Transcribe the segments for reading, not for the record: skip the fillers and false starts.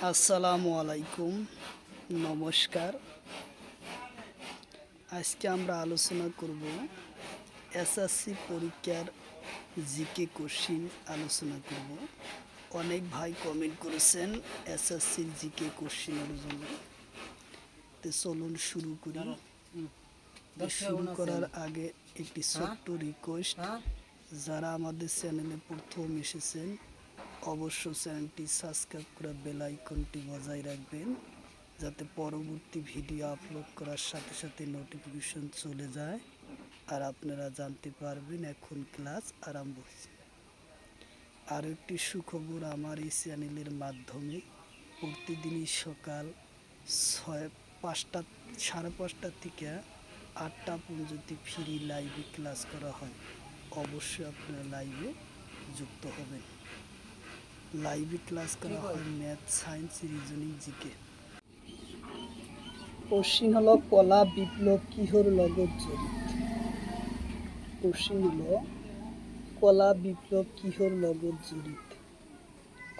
আসসালামু আলাইকুম, নমস্কার। আজকে আমরা আলোচনা করব এসএসসি পরীক্ষার জিকে কোশ্চিন আলোচনা করব। অনেক ভাই কমেন্ট করেছেন এসএসসির জিকে কোশ্চিনের জন্য। তো চলুন শুরু করি। শুরু করার আগে একটি ছোট্ট রিকোয়েস্ট, যারা আমাদের চ্যানেলে প্রথম এসেছেন অবশ্য চ্যানেলটি সাবস্ক্রাইব করে বেল আইকনটি বজায় রাখবেন, যাতে পরবর্তী ভিডিও আপলোড করার সাথে সাথে নোটিফিকেশন চলে যায় আর আপনারা জানতে পারবেন এখন ক্লাস আরম্ভ হয়েছে। আর একটি সুখবর, আমার এই চ্যানেলের মাধ্যমে প্রতিদিনই সকাল 5:30 থেকে 8টা পর্যন্ত ফ্রি লাইভে ক্লাস করা হয়। অবশ্যই আপনারা লাইভে যুক্ত হবেন। লাইভে ক্লাস করা হয় math, science, reasoning, GK. Question হলো কলা বিপ্লব কিহর লগত জড়িত। কোশ্চিন হলো কলা বিপ্লব কিহর লগত জড়িত।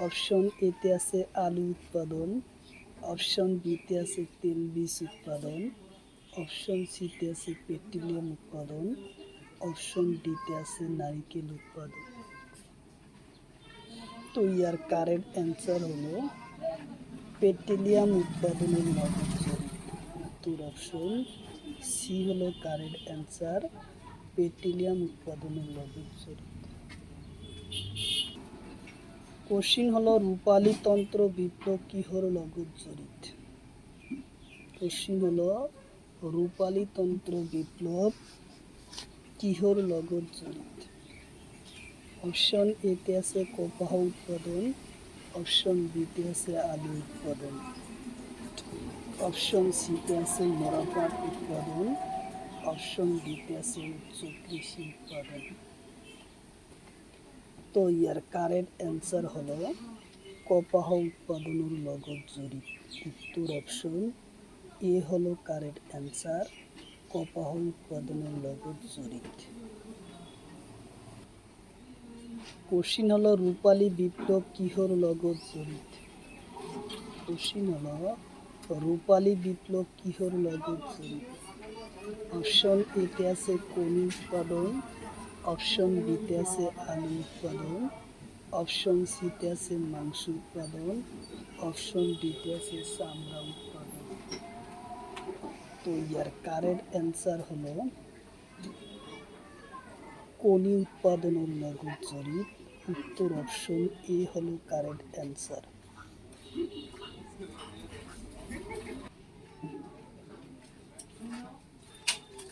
অপশন এতে আছে আলু উৎপাদন, অপশন বিতে আছে তেল বীজ উৎপাদন, অপশন সিতে আছে পেট্রোলিয়াম উৎপাদন, অপশন ডিতে আছে নারিকেল উৎপাদন। তো ইয়ার কারেক্ট অ্যান্সার হলো পেট্রোলিয়াম উৎপাদনের লগত জড়িত। উত্তর অপশন সি হলো কারেক্ট অ্যান্সার, পেট্রোলিয়াম উৎপাদনের লগত জড়িত। কোশ্চিন হলো রূপালী তন্ত্র বিপ্লব কিহর লগত জড়িত। কোশ্চিন হলো রূপালী তন্ত্র বিপ্লব কিহর লগত জড়িত। অপশন এতে আছে কপাহ উৎপাদন, অপশন বিতে আছে আলু উৎপাদন, অপশন সিতে আছে মরাপাট উৎপাদন, অপশন ডিতে আছে উচ্চ কৃষি উৎপাদন। তো ইয়ার কারেক্ট অ্যান্সার হলো কপাহ উৎপাদনের লগত জড়িত। উত্তর অপশন এ হলো কারেক্ট অ্যান্সার, কপাহ উৎপাদনের লগত জড়িত। কোশ্চিন হলো রূপালী বিপ্লব কিহর লগত জড়িত। কোশ্চিন হলো রূপালী বিপ্লব কিহর লগত জড়িত। অপশন এতে আছে কণি উৎপাদন, অপশন বিতে আছে আলু উৎপাদন, অপশন সিতে আছে মাংস উৎপাদন, অপশন ডিতে আছে চামড়া উৎপাদন। তো ইয়ার কারেক্ট অ্যান্সার হলো কণি উৎপাদনের লগত জড়িত। উত্তর অপশন এ হলো কারেক্ট অ্যান্সার।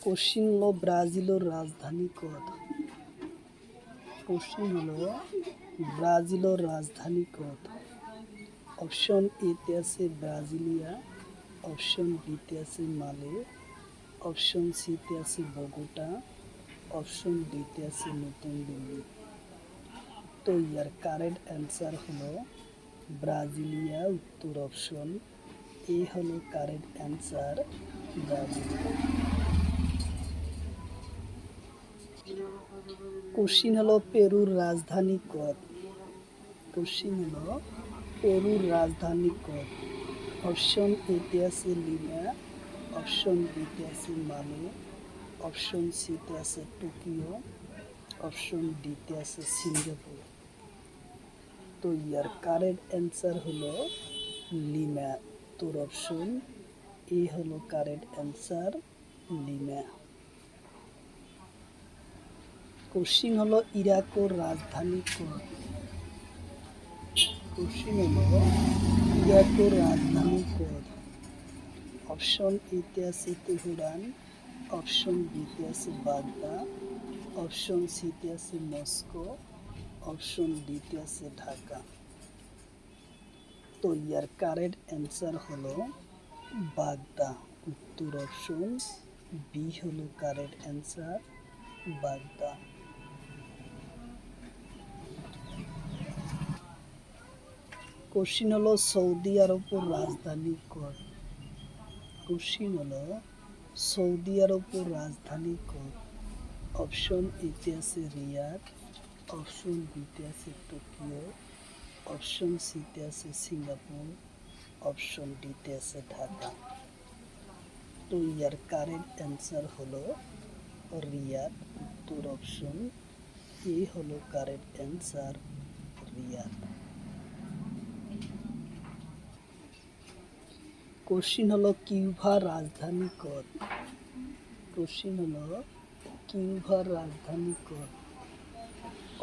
কোশ্চিন হলো ব্রাজিলের রাজধানী কত। কোশ্চিন হলো ব্রাজিলের রাজধানী কত। অপশন এতে আছে ব্রাজিলিয়া, অপশন বিতে আছে মালে, অপশন সিতে আছে বগোটা, অপশন ডিতে আছে নতুন দিল্লি। তো ইয়ার কারেক্ট অ্যান্সার হলো ব্রাজিলিয়া। উত্তর অপশন এ হলো কারেক্ট অ্যান্সার, ব্রাজিলিয়া। কোশ্চিন হলো পেরুর রাজধানী কত। কোশ্চিন হলো পেরুর রাজধানী কত। অপশন এতে আছে লিমা, অপশন বিতে আছে মালে, অপশন সিতে আছে টোকিও, অপশন ডিতে আছে সিঙ্গাপুর। তো ইয়ার কারেক্ট অ্যান্সার হলো লিমা। উত্তর অপশন এ হলো কারেক্ট অ্যান্সার, লিমা। কোশ্চিন হলো ইরাকের রাজধানী কত। কোশ্চিন হলো ইরাকের রাজধানী কত। অপশন এতে আছে তেহরান, অপশন বিতে আছে বাগদাদ, অপশন সিতে আছে মস্কো, অপশন ডিতে আছে ঢাকা। তো ইয়ার কারেক্ট অ্যান্সার হলো বাগদাদ। উত্তর অপশন বি হলো কারেক্ট অ্যান্সার, বাগদাদ। কোশ্চিন হলো সৌদি আরবের রাজধানী কত। কোশ্চিন হলো সৌদি আরবের রাজধানী কত। অপশন এতে আছে রিয়াদ, অপশন বিতে আছে টোকিও, অপশন সিতে আছে সিঙ্গাপুর, অপশন ডিতে আছে ঢাকা। তো ইয়ার কারেক্ট অ্যান্সার হলো রিয়াদ। উত্তর অপশন এ হলো কারেক্ট অ্যান্সার, রিয়াদ। কোশ্চিন হলো কিউবার রাজধানী কদ। কোশ্চিন হলো কিউবার রাজধানী কদ।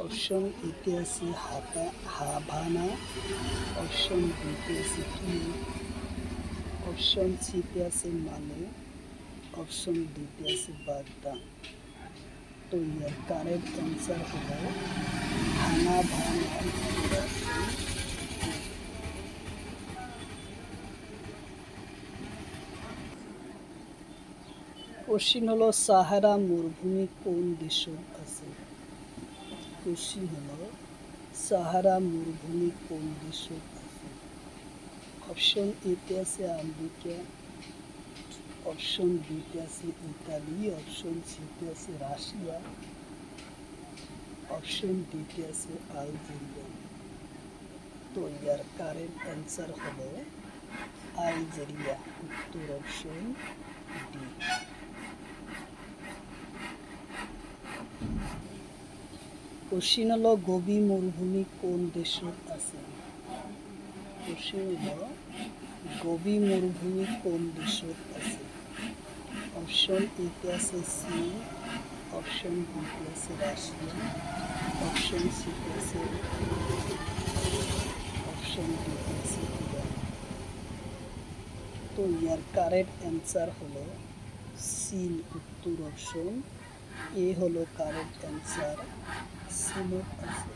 অপশন এতে আছে হাভানা, অপশন বিতে আছে কিউ, অপশন সিতে আছে মালে, অপশন ডিতে আছে বাগদা। তো ইয়ার কারেক্ট অ্যান্সার হলো হাভানা। কোশ্চিন হলো সাহারা মরুভূমি কোন দেশত আছে। কোশ্চিন হলো সাহারা মরুভূমি কোন দেশত আছে। অপশন এতে আছে আমেরিকা, অপশন বিতে আছে ইতালি, অপশন সিতে আছে রাশিয়া, অপশন ডিতে আছে আলজেরিয়া। তো ইয়ার কারেন্ট অ্যান্সার হলো আলজেরিয়া। উত্তর অপশন ডি। কোশ্চিন হলো গোবি মরুভূমি কোন দেশত আছে। কোশ্চিন হলো গোবি মরুভূমি কোন দেশত আছে। অপশন এতে আছে চীন, অপশন বিতে আছে রাশিয়া, অপশন সিতে আছে, অপশন ডিতে আছে ইরান। তো ইয়ার কারেক্ট অ্যান্সার হলো চীন। উত্তর অপশন এ হলো কারেক্ট অ্যান্সার, চীনত আছে।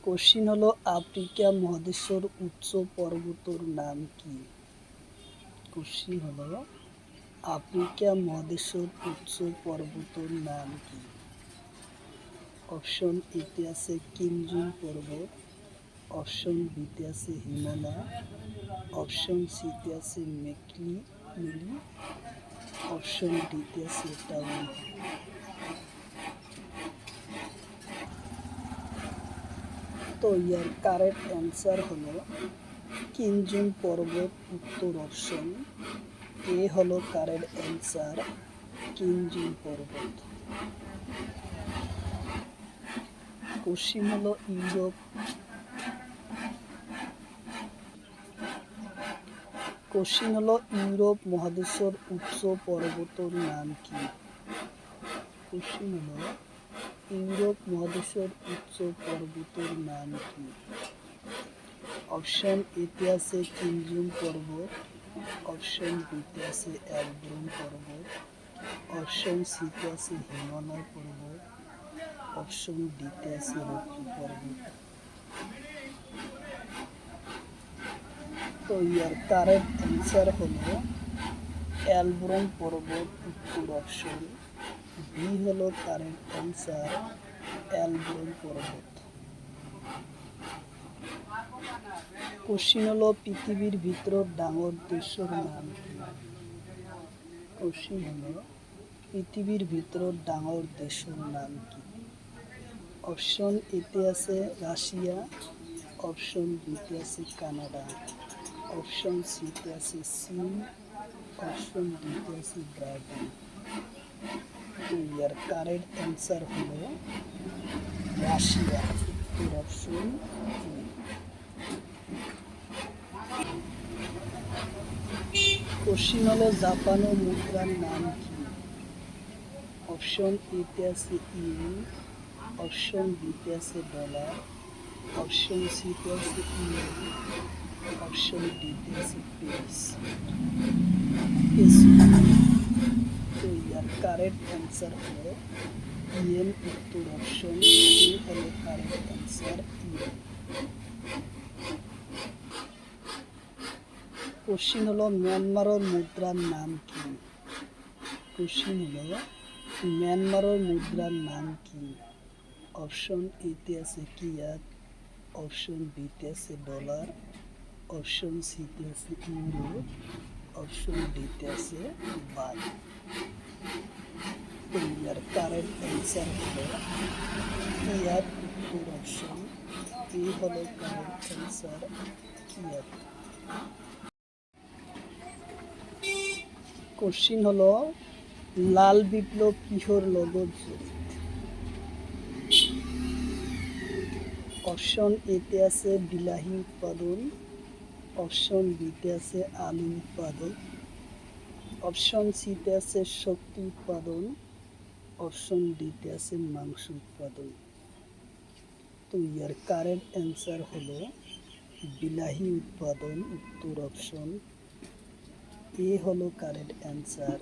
কোশ্চিন হলো আফ্রিকা মহাদেশের উচ্চ পর্বতর নাম কি। কোশ্চিন হলো আফ্রিকা মহাদেশের উচ্চ পর্বতর নাম কি। অপশন এতে আছে কিনজুন পর্বত, অপশন বিতে আছে হিমালয়, অপশন সিতে আছে মেকলিমিলি, অপশন ডিতে আছে টাউন। তো ইয়ার কারেক্ট অ্যান্সার হলো কিনজুন পর্বত। উত্তর অপশন এ হলো কারেক্ট অ্যান্সার, কিনজুন পর্বত। কোশ্চিন হলো ইউরোপ। কোশ্চিন হলো ইউরোপ মহাদেশের উচ্চ পর্বতর নাম কি। কোশ্চিন হলো ইউরোপ মহাদেশের উচ্চ পর্বতর নাম কি। অপশন এতে আছে কিনজুন পর্বত, অপশন বিতে আছে অ্যালব্রুন পর্বত, অপশন সিতে আছে হিমালয় পর্বত, অপশন ডিতে আছে রকি পর্বত। তো ইয়ার কারেক্ট অ্যান্সার হলো অ্যালব্রুন পর্বত। উত্তর অপশন বি হলো কারেক্ট অ্যান্সার, অ্যালব্রুন পর্বত। কোশ্চিন হলো পৃথিবীর ভিতর ডাঙর দেশের নাম কি। কোশ্চিন হলো পৃথিবীর ভিতর ডাঙর দেশের নাম কি। অপশন এতে আছে রাশিয়া, অপশন বিতে আছে কানাডা, অপশন সিতে আছে চীন, অপশন ডিতে আছে ব্রাজিল। তো ইয়ার কারেক্ট অ্যান্সার হলো রাশিয়া। উত্তর অপশন এ। কোশ্চিন হলো জাপানো মুদ্রার নাম কি। অপশন এতে আছে ইয়েন, অপশন বিতে আছে ডলার, অপশন সিতে আছে ইউরো, অপশন ডিতে আছে পেসো। তো ইয়ার কারেক্ট অ্যান্সার হলো ইয়েন। উত্তর অপশন এ হলো কারেক্ট অ্যান্সার, ইয়েন। কোশ্চিন হলো মিয়ানমারের মুদ্রার নাম কি। কোশ্চিন হলো মিয়ানমারের মুদ্রার নাম কি। অপশন এতে আছে কিয়াত, অপশন বিতে আছে ডলার, অপশন সিতে আছে ইউরো, অপশন ডিতে আছে বাট। তো ইয়ার কারেক্ট অ্যান্সার হলো কিয়াত। উত্তর অপশন এ হলো কারেক্ট অ্যান্সার। কিয়াত। কোশ্চিন হলো লাল বিপ্লব কিহর লগত জড়িত? অপশন এতে আছে বিলাহী উৎপাদন, অপশন বিতে আছে আলু উৎপাদন, অপশন সিতে আছে শক্তি উৎপাদন, অপশন ডিতে আছে মাংস উৎপাদন। তো ইয়ার কারেক্ট অ্যান্সার হলো বিলাহী উৎপাদন। উত্তর অপশন এ হলো কারেক্ট অ্যান্সার।